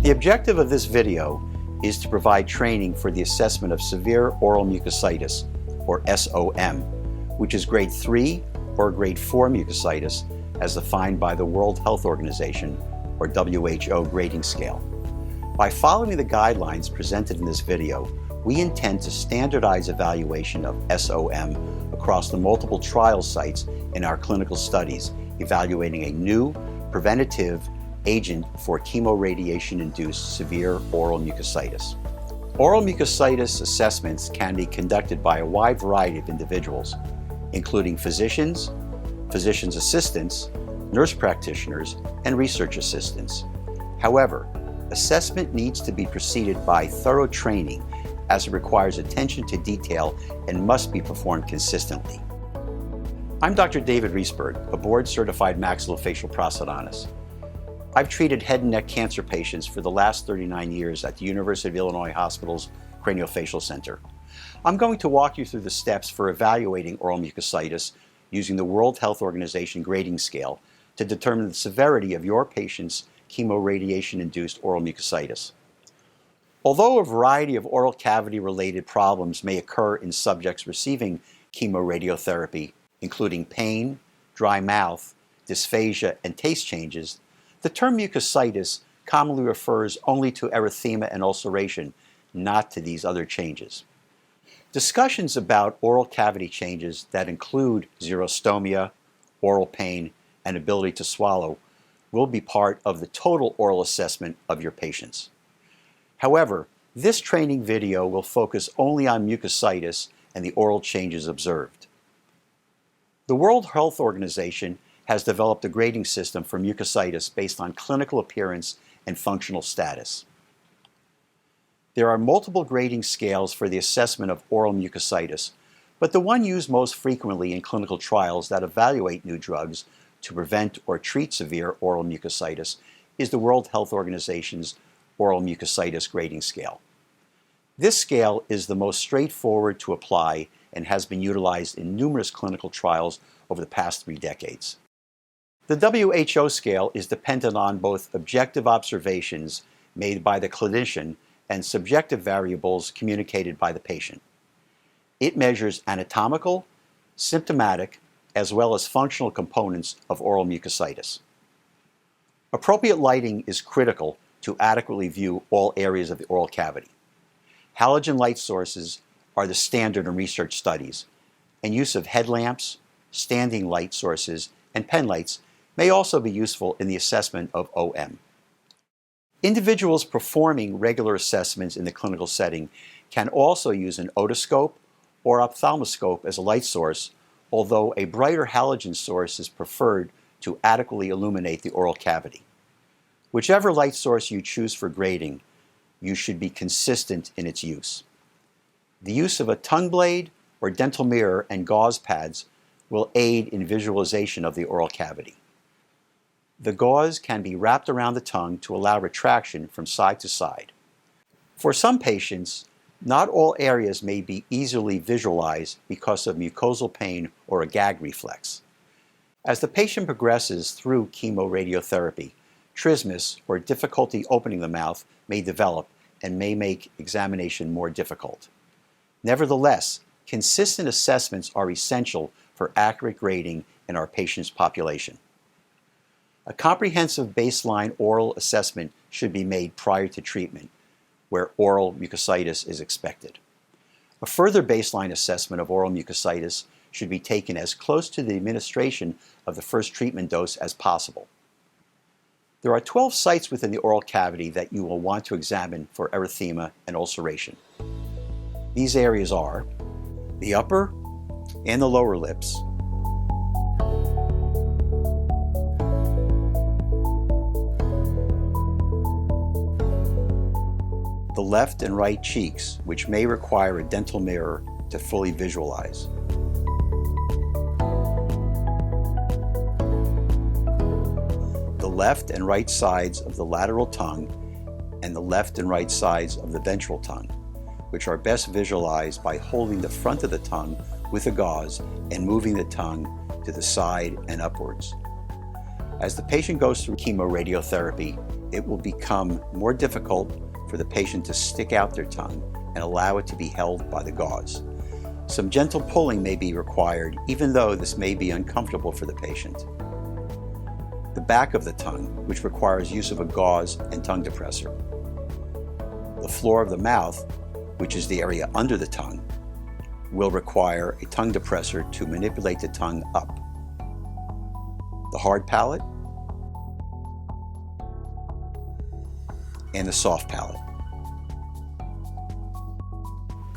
The objective of this video is to provide training for the assessment of severe oral mucositis, or SOM, which is grade 3 or grade 4 mucositis as defined by the World Health Organization, or WHO, grading scale. By following the guidelines presented in this video, we intend to standardize evaluation of SOM across the multiple trial sites in our clinical studies, evaluating a new preventative agent for chemoradiation-induced severe oral mucositis. Oral mucositis assessments can be conducted by a wide variety of individuals, including physicians, physician's assistants, nurse practitioners, and research assistants. However, assessment needs to be preceded by thorough training as it requires attention to detail and must be performed consistently. I'm Dr. David Riesberg, a board-certified maxillofacial prosthodontist. I've treated head and neck cancer patients for the last 39 years at the University of Illinois Hospital's Craniofacial Center. I'm going to walk you through the steps for evaluating oral mucositis using the World Health Organization grading scale to determine the severity of your patient's chemoradiation-induced oral mucositis. Although a variety of oral cavity-related problems may occur in subjects receiving chemoradiotherapy, including pain, dry mouth, dysphagia, and taste changes, the term mucositis commonly refers only to erythema and ulceration, not to these other changes. Discussions about oral cavity changes that include xerostomia, oral pain, and ability to swallow will be part of the total oral assessment of your patients. However, this training video will focus only on mucositis and the oral changes observed. The World Health Organization has developed a grading system for mucositis based on clinical appearance and functional status. There are multiple grading scales for the assessment of oral mucositis, but the one used most frequently in clinical trials that evaluate new drugs to prevent or treat severe oral mucositis is the World Health Organization's oral mucositis grading scale. This scale is the most straightforward to apply and has been utilized in numerous clinical trials over the past 3 decades. The WHO scale is dependent on both objective observations made by the clinician and subjective variables communicated by the patient. It measures anatomical, symptomatic, as well as functional components of oral mucositis. Appropriate lighting is critical to adequately view all areas of the oral cavity. Halogen light sources are the standard in research studies, and use of headlamps, standing light sources, and pen lights may also be useful in the assessment of OM. Individuals performing regular assessments in the clinical setting can also use an otoscope or ophthalmoscope as a light source, although a brighter halogen source is preferred to adequately illuminate the oral cavity. Whichever light source you choose for grading, you should be consistent in its use. The use of a tongue blade or dental mirror and gauze pads will aid in visualization of the oral cavity. The gauze can be wrapped around the tongue to allow retraction from side to side. For some patients, not all areas may be easily visualized because of mucosal pain or a gag reflex. As the patient progresses through chemoradiotherapy, trismus, or difficulty opening the mouth, may develop and may make examination more difficult. Nevertheless, consistent assessments are essential for accurate grading in our patient's population. A comprehensive baseline oral assessment should be made prior to treatment, where oral mucositis is expected. A further baseline assessment of oral mucositis should be taken as close to the administration of the first treatment dose as possible. There are 12 sites within the oral cavity that you will want to examine for erythema and ulceration. These areas are the upper and the lower lips, the left and right cheeks, which may require a dental mirror to fully visualize. The left and right sides of the lateral tongue and the left and right sides of the ventral tongue, which are best visualized by holding the front of the tongue with a gauze and moving the tongue to the side and upwards. As the patient goes through chemoradiotherapy, it will become more difficult for the patient to stick out their tongue and allow it to be held by the gauze. Some gentle pulling may be required, even though this may be uncomfortable for the patient. The back of the tongue, which requires use of a gauze and tongue depressor. The floor of the mouth, which is the area under the tongue, will require a tongue depressor to manipulate the tongue up. The hard palate and the soft palate.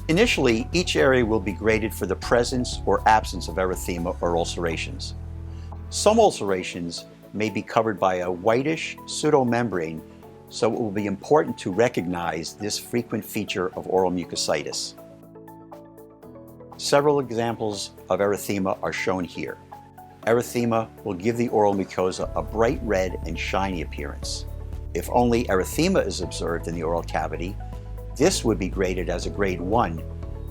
Initially, each area will be graded for the presence or absence of erythema or ulcerations. Some ulcerations may be covered by a whitish pseudomembrane, so it will be important to recognize this frequent feature of oral mucositis. Several examples of erythema are shown here. Erythema will give the oral mucosa a bright red and shiny appearance. If only erythema is observed in the oral cavity, this would be graded as a grade 1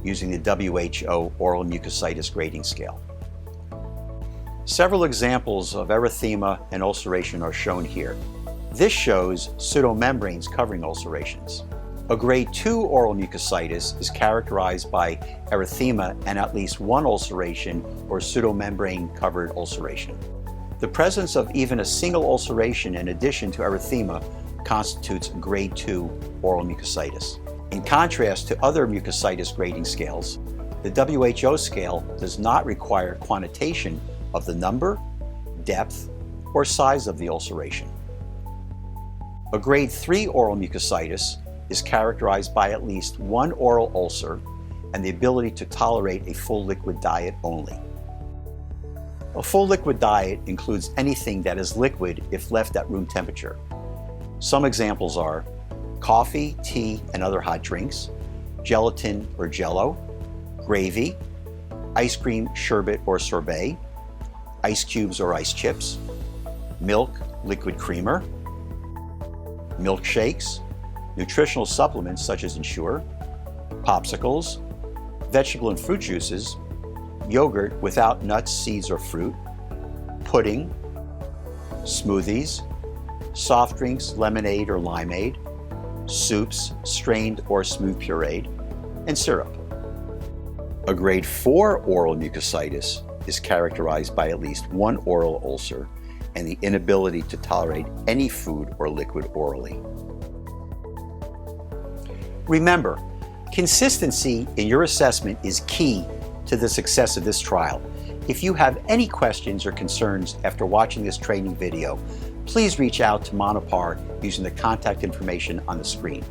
using the WHO oral mucositis grading scale. Several examples of erythema and ulceration are shown here. This shows pseudomembranes covering ulcerations. A grade 2 oral mucositis is characterized by erythema and at least one ulceration or pseudomembrane covered ulceration. The presence of even a single ulceration in addition to erythema constitutes grade 2 oral mucositis. In contrast to other mucositis grading scales, the WHO scale does not require quantitation of the number, depth, or size of the ulceration. A grade 3 oral mucositis is characterized by at least one oral ulcer and the ability to tolerate a full liquid diet only. A full liquid diet includes anything that is liquid if left at room temperature. Some examples are coffee, tea, and other hot drinks, gelatin or jello, gravy, ice cream, sherbet or sorbet, ice cubes or ice chips, milk, liquid creamer, milkshakes, nutritional supplements such as Ensure, popsicles, vegetable and fruit juices, yogurt without nuts, seeds, or fruit, pudding, smoothies, soft drinks, lemonade or limeade, soups, strained or smooth pureed, and syrup. A grade 4 oral mucositis is characterized by at least one oral ulcer and the inability to tolerate any food or liquid orally. Remember, consistency in your assessment is key to the success of this trial. If you have any questions or concerns after watching this training video, please reach out to Monopar using the contact information on the screen.